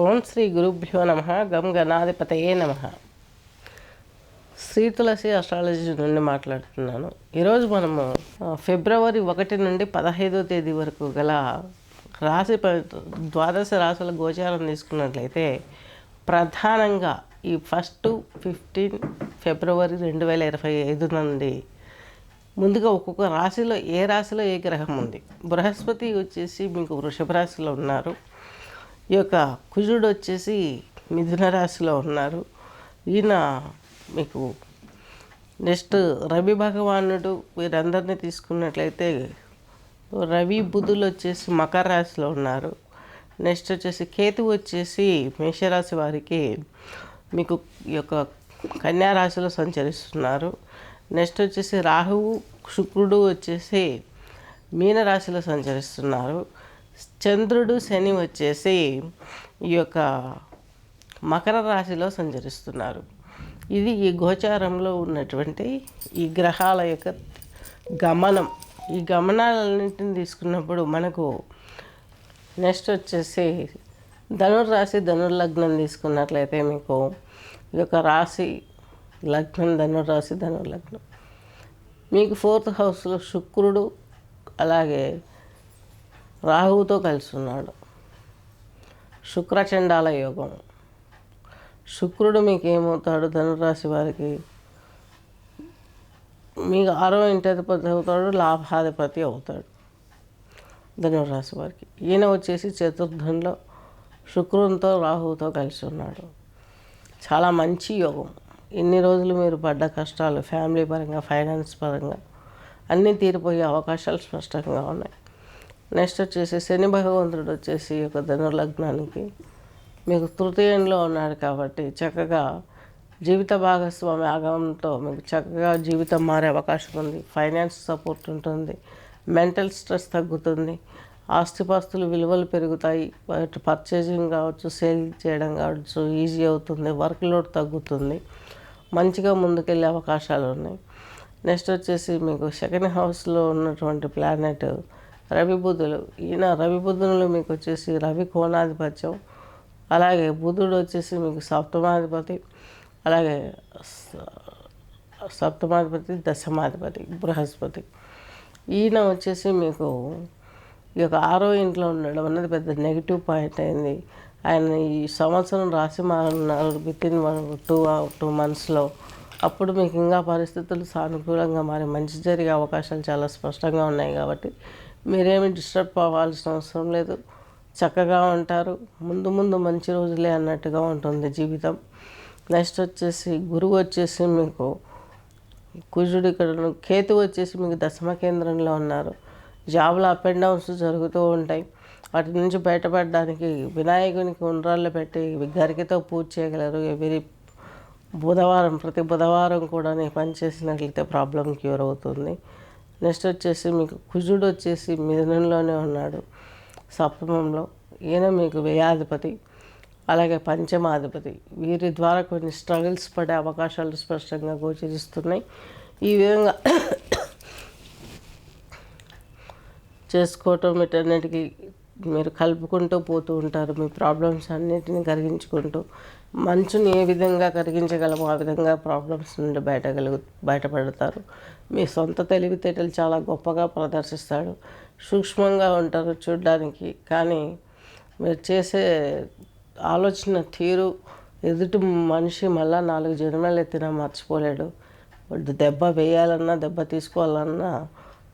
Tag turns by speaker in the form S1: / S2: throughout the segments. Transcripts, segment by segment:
S1: ఓం శ్రీ గురుభ్యో నమ. గం గణాధిపతయే నమ. శ్రీ తులసి అస్ట్రాలజీ నుండి మాట్లాడుతున్నాను. ఈరోజు మనము ఫిబ్రవరి 1 నుండి 15వ తేదీ వరకు గల ద్వాదశ రాశుల గోచారం తీసుకున్నట్లయితే ప్రధానంగా ఈ 15 ఫిబ్రవరి 2025 నుండి ముందుగా ఒక్కొక్క రాశిలో ఏ రాశిలో ఏ గ్రహం ఉంది. బృహస్పతి వచ్చేసి మీకు వృషభ రాశిలో ఉన్నారు. ఈ యొక్క కుజుడు వచ్చేసి మిథున రాశిలో ఉన్నారు. ఈయన మీకు నెక్స్ట్ రవి భగవానుడు వీరందరినీ తీసుకున్నట్లయితే రవి బుధులు వచ్చేసి మకర రాశిలో ఉన్నారు. నెక్స్ట్ వచ్చేసి కేతు వచ్చేసి మేషరాశి వారికి మీకు ఈ యొక్క కన్యా రాశిలో సంచరిస్తున్నారు. నెక్స్ట్ వచ్చేసి రాహువు శుక్రుడు వచ్చేసి మీనరాశిలో సంచరిస్తున్నారు. చంద్రుడు శని వచ్చేసి ఈ యొక్క మకర రాశిలో సంచరిస్తున్నారు. ఇది ఈ గోచారంలో ఉన్నటువంటి ఈ గ్రహాల యొక్క గమనం. ఈ గమనాలన్నింటిని తీసుకున్నప్పుడు మనకు నెక్స్ట్ వచ్చేసి ధనుర్రాశి ధనుర్లగ్నం తీసుకున్నట్లయితే మీకు ఈ యొక్క రాశి లగ్నం ధనుర్రాశి ధనుర్లగ్నం మీకు 4th హౌస్లో శుక్రుడు అలాగే రాహువుతో కలిసి ఉన్నాడు. శుక్రచండాల యోగం. శుక్రుడు మీకు ఏమవుతాడు? ధనురాశి వారికి మీకు 6వ ఇంటాధిపతి అవుతాడు, లాభాధిపతి అవుతాడు ధనురాశి వారికి. ఈయన వచ్చేసి చతుర్థంలో శుక్రునితో రాహువుతో కలిసి ఉన్నాడు. చాలా మంచి యోగం. ఇన్ని రోజులు మీరు పడ్డ కష్టాలు ఫ్యామిలీ పరంగా ఫైనాన్స్ పరంగా అన్నీ తీరిపోయే అవకాశాలు స్పష్టంగా ఉన్నాయి. నెక్స్ట్ వచ్చేసి శని భగవంతుడు వచ్చేసి ఒక ధనుర్లగ్నానికి మీకు తృతీయంలో ఉన్నాడు కాబట్టి చక్కగా జీవిత భాగస్వామి ఆగమంతో మీకు చక్కగా జీవితం మారే అవకాశం ఉంది. ఫైనాన్స్ సపోర్ట్ ఉంటుంది. మెంటల్ స్ట్రెస్ తగ్గుతుంది. ఆస్తిపాస్తులు విలువలు పెరుగుతాయి. పర్చేజింగ్ కావచ్చు, సేల్ చేయడం కావచ్చు ఈజీ అవుతుంది. వర్క్ లోడ్ తగ్గుతుంది. మంచిగా ముందుకెళ్ళే అవకాశాలు ఉన్నాయి. నెక్స్ట్ వచ్చేసి మీకు 2nd హౌస్లో ఉన్నటువంటి ప్లానెట్ రవి బుధులు. ఈయన రవి బుధులు మీకు వచ్చేసి రవి కోణాధిపత్యం, అలాగే బుధుడు వచ్చేసి మీకు సప్తమాధిపతి, అలాగే సప్తమాధిపతి దశమాధిపతి బృహస్పతి. ఈయన వచ్చేసి మీకు ఈ యొక్క 6వ ఇంట్లో ఉండడం అన్నది పెద్ద నెగిటివ్ పాయింట్ అయింది. ఆయన ఈ సంవత్సరం రాశి మారున్నారు వితిన్ 2 monthsలో. అప్పుడు మీకు ఇంకా పరిస్థితులు సానుకూలంగా మారి మంచి జరిగే అవకాశాలు చాలా స్పష్టంగా ఉన్నాయి కాబట్టి మీరేమి డిస్టర్బ్ అవ్వాల్సిన అవసరం లేదు. చక్కగా ఉంటారు. ముందు ముందు మంచి రోజులే అన్నట్టుగా ఉంటుంది జీవితం. నెక్స్ట్ వచ్చేసి గురువు వచ్చేసి మీకు కుజుడు ఇక్కడ, కేతు వచ్చేసి మీకు దశమ కేంద్రంలో ఉన్నారు. జాబ్లో అప్ అండ్ డౌన్స్ జరుగుతూ ఉంటాయి. వాటి నుంచి బయటపడడానికి వినాయకునికి ఉండ్రాళ్ళు పెట్టి గరికతో పూజ చేయగలరు. ప్రతి బుధవారం కూడా పని చేసినట్లయితే ప్రాబ్లం క్యూర్ అవుతుంది. నెక్స్ట్ వచ్చేసి మీకు కుజుడు వచ్చేసి మిథునంలోనే ఉన్నాడు సప్తమంలో. ఈయన మీకు వ్యయాధిపతి అలాగే పంచమాధిపతి. వీరి ద్వారా కొన్ని స్ట్రగుల్స్ పడే అవకాశాలు స్పష్టంగా గోచరిస్తున్నాయి. ఈ విధంగా చేసుకోవటం వీటన్నిటికీ మీరు కలుపుకుంటూ పోతూ ఉంటారు. మీ ప్రాబ్లమ్స్ అన్నిటిని కరిగించుకుంటూ మంచుని ఏ విధంగా కరిగించగలమో ఆ విధంగా ప్రాబ్లమ్స్ నుండి బయటపడతారు. మీ సొంత తెలివితేటలు చాలా గొప్పగా ప్రదర్శిస్తాడు. సూక్ష్మంగా ఉంటారు చూడడానికి, కానీ మీరు చేసే ఆలోచన తీరు ఎదుటి మనిషి మళ్ళా 4 జన్మలు ఎత్తినా మర్చిపోలేడు. దెబ్బ వేయాలన్నా దెబ్బ తీసుకోవాలన్నా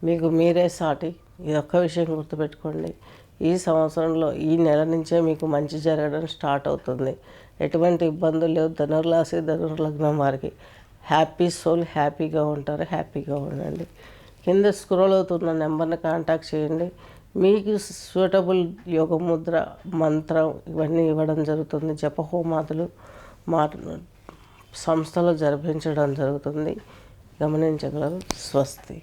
S1: మీకు మీరే సాటి. ఇది ఒక్క విషయం గుర్తుపెట్టుకోండి. ఈ సంవత్సరంలో ఈ నెల నుంచే మీకు మంచి జరగడం స్టార్ట్ అవుతుంది. ఎటువంటి ఇబ్బందులు లేవు. ధనుర్రాశి ధనుర్లగ్నం వారికి హ్యాపీ సోల్, హ్యాపీగా ఉంటారు. హ్యాపీగా ఉండండి. కింద స్క్రోల్ అవుతున్న నెంబర్ని కాంటాక్ట్ చేయండి. మీకు సూటబుల్ యోగముద్ర మంత్రం ఇవన్నీ ఇవ్వడం జరుగుతుంది. జపహోమాదులు సంస్థలో జరిపించడం జరుగుతుంది. గమనించగలరు. స్వస్తి.